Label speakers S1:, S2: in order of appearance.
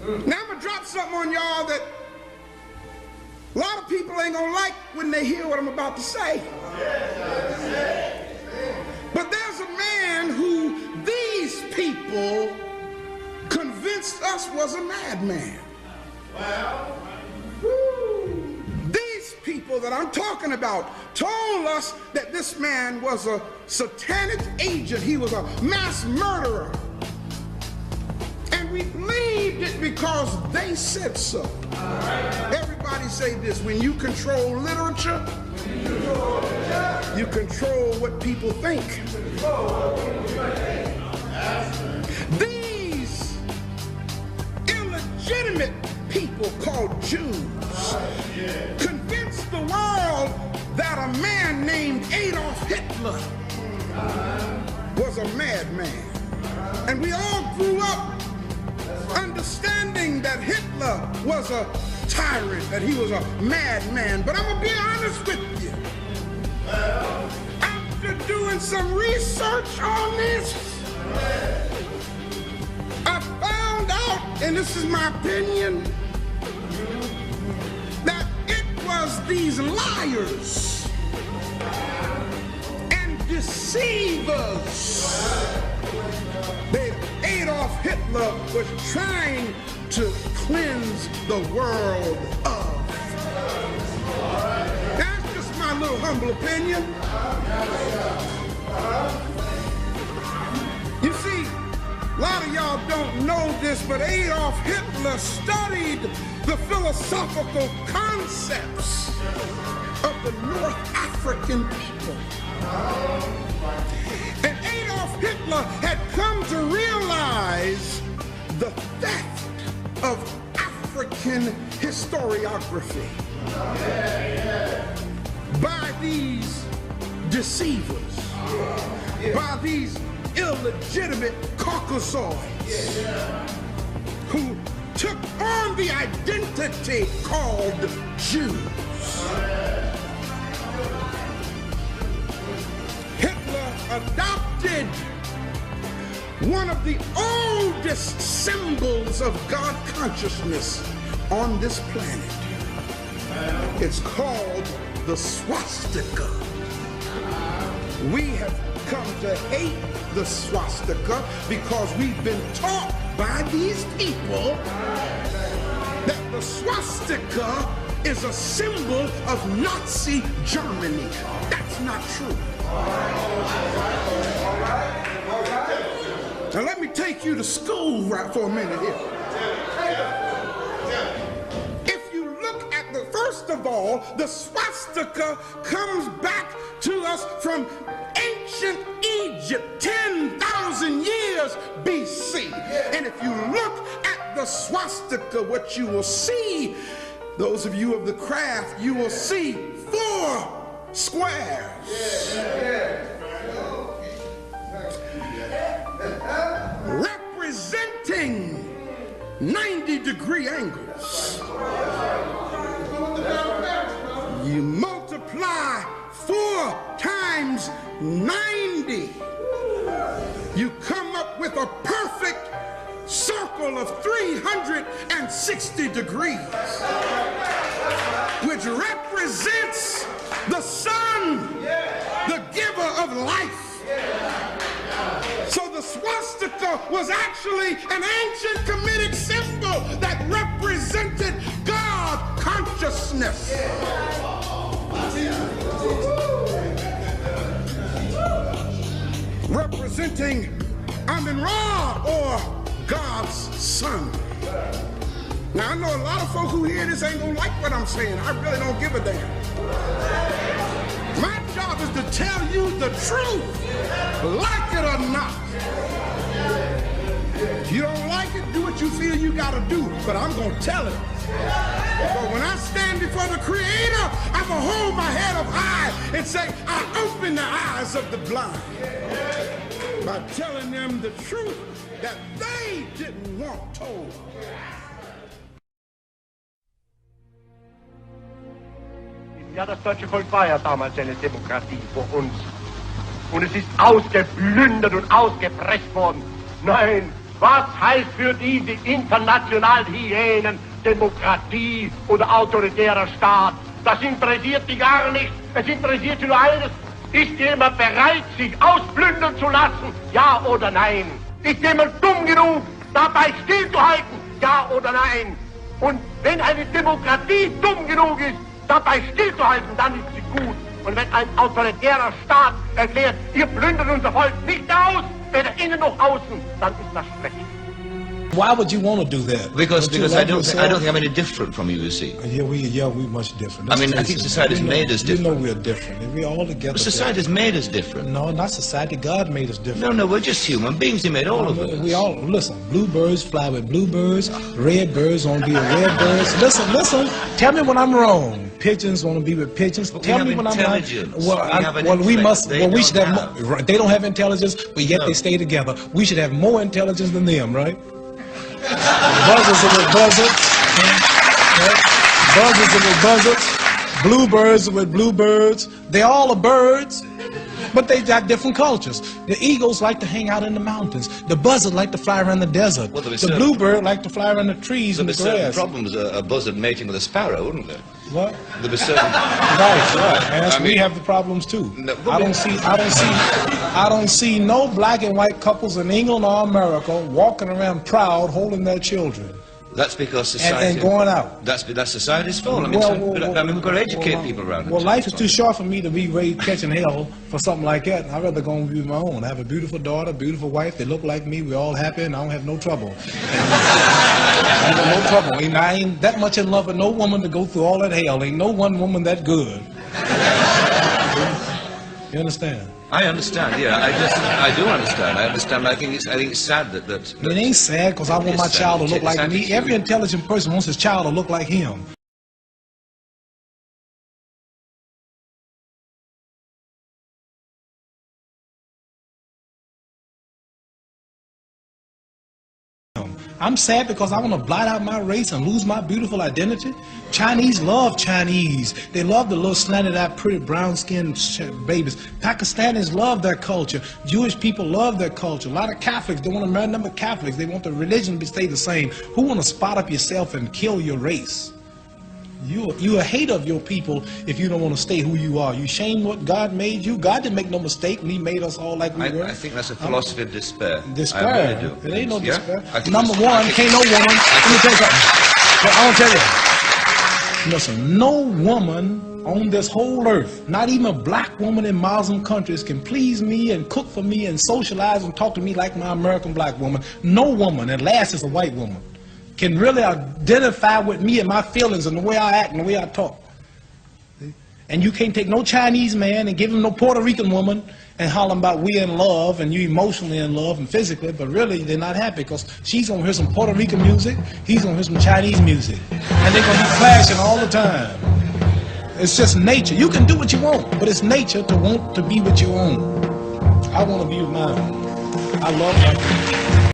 S1: Now I'm going to drop something on y'all that a lot of people ain't going to like when they hear what I'm about to say. But there's a man who these people convinced us was a madman. These people that I'm talking about told us that this man was a satanic agent. He was a mass murderer. And we believed it because they said so. Everybody say this: when you control literature, you control what people think. These illegitimate people called Jews convinced the world that a man named Adolf Hitler was a madman. And we all grew up understanding that Hitler was a tyrant, that he was a madman. But I'm going to be honest with you. After doing some research on this, I found out, and this is my opinion, that it was these liars and deceivers that Adolf Hitler was trying to cleanse the world of. That's just my little humble opinion. You see, a lot of y'all don't know this, but Adolf Hitler studied the philosophical concepts of the North African people. And Adolf Hitler had come to realize the theft of African historiography by these deceivers, by these illegitimate Caucasoids who took on the identity called Jews. Hitler adopted one of the oldest symbols of God consciousness on this planet. It's called the swastika. We have come to hate the swastika because we've been taught by these people that the swastika is a symbol of Nazi Germany. That's not true. Now let me take you to school right for a minute here. If you look at the, first of all, the swastika comes back to us from ancient Egypt, 10,000 years BC. And if you look at the swastika, what you will see, those of you of the craft, you will see 4 squares. Representing 90-degree angles. You multiply 4 times 90. You come up with a perfect circle of 360 degrees, which represents the sun, the giver of life. So the swastika was actually an ancient Kemetic symbol that represented God consciousness. Representing Amun-Ra, or God's son. Now I know a lot of folk who hear this ain't gonna like what I'm saying. I really don't give a damn. My job is to tell you the truth, like it or not. If you don't like it, do what you feel you gotta do, but I'm gonna tell it. But when I stand before the Creator, I'm gonna hold my head up high and say, I open the eyes of the blind by telling them the truth that they didn't want told.
S2: Ja, das deutsche Volk war ja damals eine Demokratie vor uns. Und es ist ausgeplündert und ausgepresst worden. Nein, Was heißt für diese internationalen Hyänen Demokratie oder autoritärer Staat? Das interessiert die gar nicht. Es interessiert sie nur eines. Ist jemand bereit, sich ausplündern zu lassen? Ja oder nein? Ist jemand dumm genug, dabei stillzuhalten? Ja oder nein? Und wenn eine Demokratie dumm genug ist, dabei stillzuhalten, dann ist sie gut. Und wenn ein autoritärer Staat erklärt, ihr plündert unser Volk nicht aus, weder innen noch außen, dann ist das schlecht.
S3: Why would you want to do that?
S4: Because I don't think I'm any different from you, you see.
S3: Yeah, we're much different.
S4: I mean, I think society's made us different.
S3: You know we're different. And we're all together.
S4: But society's made us different.
S3: No, not society. God made us different.
S4: No, we're just human beings. He made all of us.
S3: We all, listen, bluebirds fly with bluebirds, red birds want to be with red birds. Listen, tell me when I'm wrong. Pigeons want to be with pigeons.
S4: But
S3: tell me when I'm wrong. They don't have intelligence, but yet they stay together. We should have more intelligence than them, right? Buzzards are with buzzards. Buzzards are with buzzards. Bluebirds are with bluebirds. They all are birds, but they got different cultures. The eagles like to hang out in the mountains. The buzzard like to fly around the desert.
S4: Well,
S3: the bluebird like to fly around the trees and the grass.
S4: There'd be certain problems, a buzzard mating with a sparrow, wouldn't there?
S3: What?
S4: There'd be certain...
S3: Right. And we have the problems too.
S4: No,
S3: I don't see no black and white couples in England or America walking around proud, holding their children.
S4: That's because society...
S3: And going out.
S4: That's society's fault. I mean, we've got to educate people around it.
S3: Well, life is too short for me to be raised catching hell for something like that. I'd rather go and be my own. I have a beautiful daughter, beautiful wife. They look like me. We're all happy, and I don't have no trouble. No trouble. I ain't that much in love with no woman to go through all that hell. Ain't no one woman that good. You understand?
S4: I understand, yeah. I do understand. I understand. I think it's sad that
S3: it ain't sad because I want my child to look like me. Every intelligent person wants his child to look like him. I'm sad because I want to blot out my race and lose my beautiful identity. Chinese love Chinese. They love the little slanted-eyed, pretty brown-skinned babies. Pakistanis love their culture. Jewish people love their culture. A lot of Catholics don't want to marry number Catholics. They want the religion to stay the same. Who want to spot up yourself and kill your race? You're a hater of your people if you don't want to stay who you are. You shame what God made you. God didn't make no mistake when He made us all like we were.
S4: I think that's a philosophy of despair.
S3: Despair.
S4: I really do.
S3: It ain't no despair.
S4: Number
S3: one, can't no woman. Let me tell you something. I want to tell you. Listen, no woman on this whole earth, not even a black woman in Muslim countries, can please me and cook for me and socialize and talk to me like my American black woman. No woman, at last, is a white woman, can really identify with me and my feelings and the way I act and the way I talk. And you can't take no Chinese man and give him no Puerto Rican woman and holler about we in love and you emotionally in love and physically, but really they're not happy because she's gonna hear some Puerto Rican music, he's gonna hear some Chinese music, and they're gonna be clashing all the time. It's just nature. You can do what you want, but it's nature to want to be with your own. I want to be with mine. I love my people.